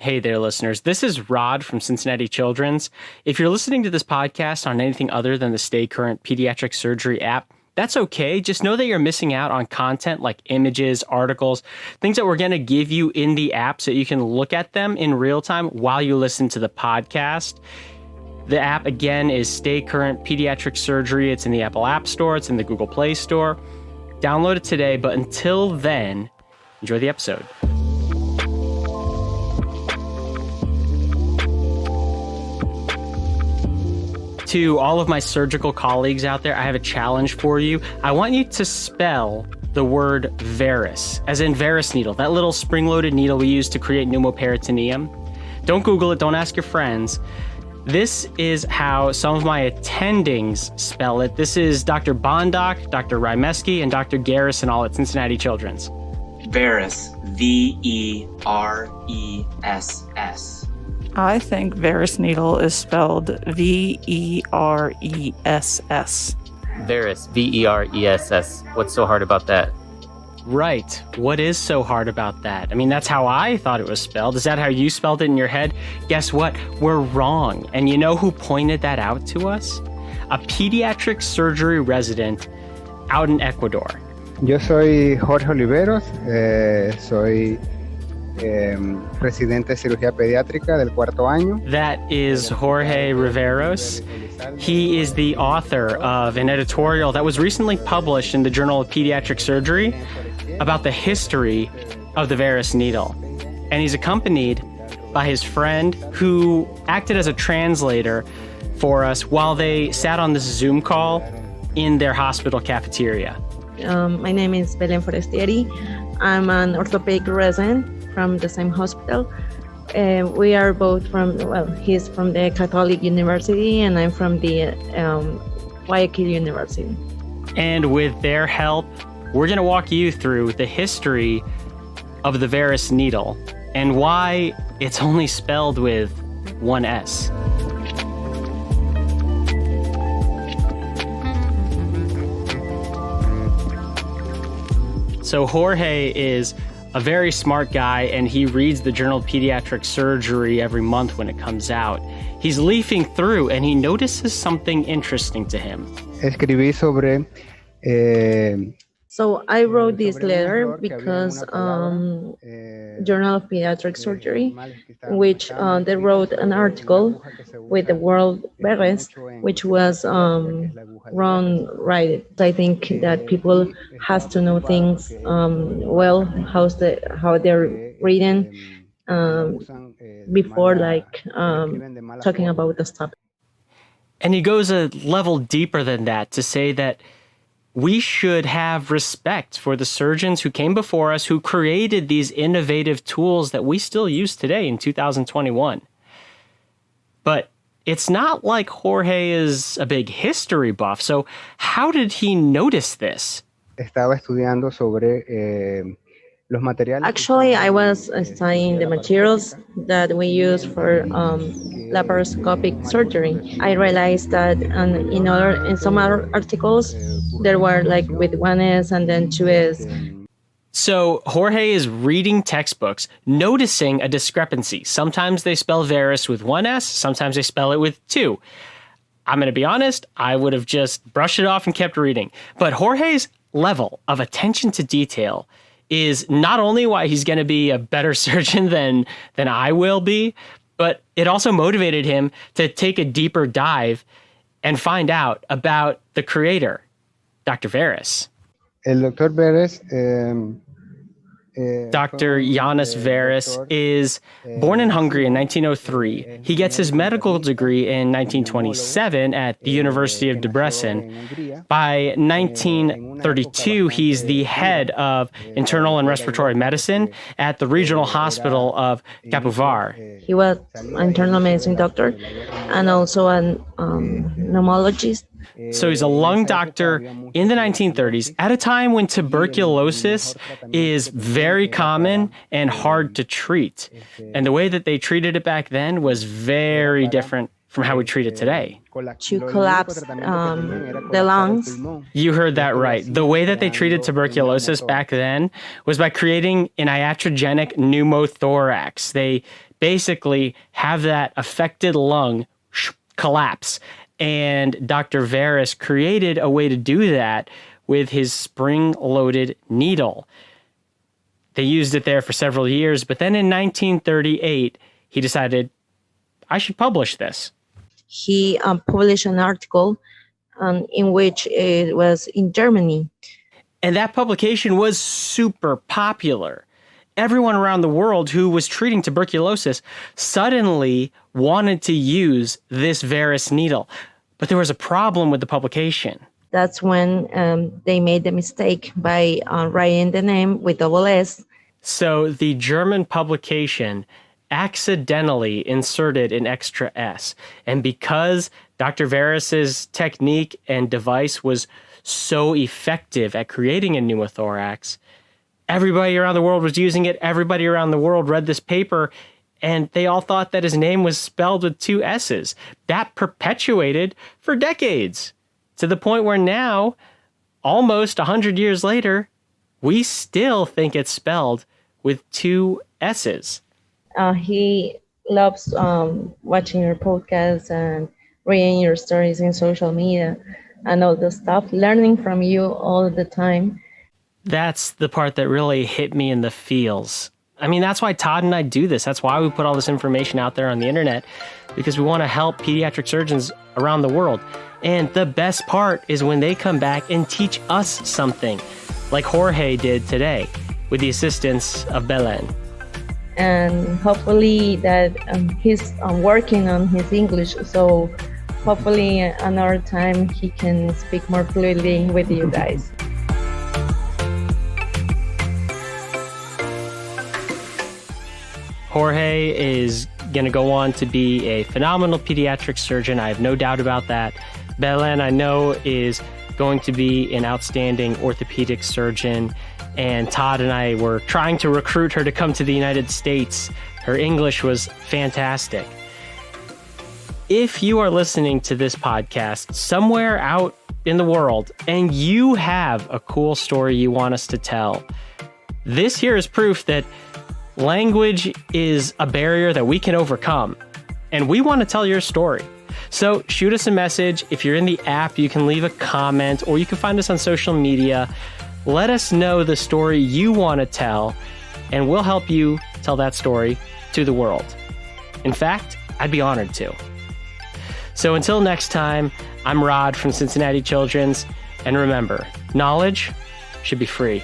Hey there, listeners. This is Rod from Cincinnati Children's. If you're listening to this podcast on anything other than the Stay Current Pediatric Surgery app, that's okay. Just know that you're missing out on content like images, articles, things that we're going to give you in the app so you can look at them in real time while you listen to the podcast. The app, again, is Stay Current Pediatric Surgery. It's in the Apple App Store. It's in the Google Play Store. Download it today, but until then, enjoy the episode. To all of my surgical colleagues out there, I have a challenge for you. I want you to spell the word Varus, as in Varus needle, that little spring-loaded needle we use to create pneumoperitoneum. Don't Google it, don't ask your friends. This is how some of my attendings spell it. This is Dr. Bondoc, Dr. Rymeski, and Dr. Garrison, all at Cincinnati Children's. Veres, Veress. I think Varus needle is spelled Veress. Veres, Veress. What's so hard about that? Right. What is so hard about that? I mean, that's how I thought it was spelled. Is that how you spelled it in your head? Guess what? We're wrong. And you know who pointed that out to us? A pediatric surgery resident out in Ecuador. Yo soy Jorge Oliveros, soy residente de cirugía pediátrica del cuarto año. That is Jorge Riveros. He is the author of an editorial that was recently published in the Journal of Pediatric Surgery about the history of the Varus needle. And he's accompanied by his friend who acted as a translator for us while they sat on this Zoom call in their hospital cafeteria. My name is Belen Forestieri. I'm an orthopedic resident from the same hospital. We are both he's from the Catholic University and I'm from the Guayaquil University. And with their help, we're going to walk you through the history of the Varus needle and why it's only spelled with one S. So Jorge is a very smart guy, and he reads the Journal of Pediatric Surgery every month when it comes out. He's leafing through, and he notices something interesting to him. Escribí sobre... So I wrote this letter because Journal of Pediatric Surgery, which they wrote an article with the word Veres, which was wrong, right? I think that people has to know things well, how they're reading before talking about this topic. And he goes a level deeper than that to say that we should have respect for the surgeons who came before us, who created these innovative tools that we still use today in 2021. But it's not like Jorge is a big history buff. So how did he notice this? Estaba estudiando sobre los materiales. Actually, I was studying the materials that we use for laparoscopic surgery. I realized that in some other articles, there were with one S and then two S. So Jorge is reading textbooks, noticing a discrepancy. Sometimes they spell Varus with one S, sometimes they spell it with two. I'm going to be honest, I would have just brushed it off and kept reading. But Jorge's level of attention to detail is not only why he's going to be a better surgeon than I will be, but it also motivated him to take a deeper dive and find out about the creator, Dr. Veres. El Dr. Veres Dr. Janos Veres is born in Hungary in 1903. He gets his medical degree in 1927 at the University of Debrecen. By 1932, he's the head of internal and respiratory medicine at the regional hospital of Kapuvar. He was an internal medicine doctor and also an pneumologist. So he's a lung doctor in the 1930s at a time when tuberculosis is very common and hard to treat. And the way that they treated it back then was very different from how we treat it today. to collapse the lungs. You heard that right. The way that they treated tuberculosis back then was by creating an iatrogenic pneumothorax. They basically have that affected lung collapse. And Dr. Veres created a way to do that with his spring-loaded needle. They used it there for several years, but then in 1938, he decided, I should publish this. He published an article in which it was in Germany. And that publication was super popular. Everyone around the world who was treating tuberculosis suddenly wanted to use this Veres needle. But there was a problem with the publication. That's when they made the mistake by writing the name with double S. So the German publication accidentally inserted an extra S. And because Dr. Veres's technique and device was so effective at creating a pneumothorax, everybody around the world was using it. Everybody around the world read this paper, and they all thought that his name was spelled with two S's. That perpetuated for decades, to the point where now, almost 100 years later, we still think it's spelled with two S's. He loves watching your podcasts and reading your stories in social media and all the stuff, learning from you all the time. That's the part that really hit me in the feels. I mean, that's why Todd and I do this. That's why we put all this information out there on the internet, because we want to help pediatric surgeons around the world. And the best part is when they come back and teach us something, like Jorge did today with the assistance of Belen. And hopefully that he's working on his English, so hopefully another time he can speak more fluently with you guys. Jorge is going to go on to be a phenomenal pediatric surgeon. I have no doubt about that. Belen, I know, is going to be an outstanding orthopedic surgeon. And Todd and I were trying to recruit her to come to the United States. Her English was fantastic. If you are listening to this podcast somewhere out in the world and you have a cool story you want us to tell, this here is proof that language is a barrier that we can overcome. And we want to tell your story. So shoot us a message. If you're in the app, you can leave a comment, or you can find us on social media. Let us know the story you want to tell, and we'll help you tell that story to the world. In fact, I'd be honored to. So until next time, I'm Rod from Cincinnati Children's, and remember, knowledge should be free.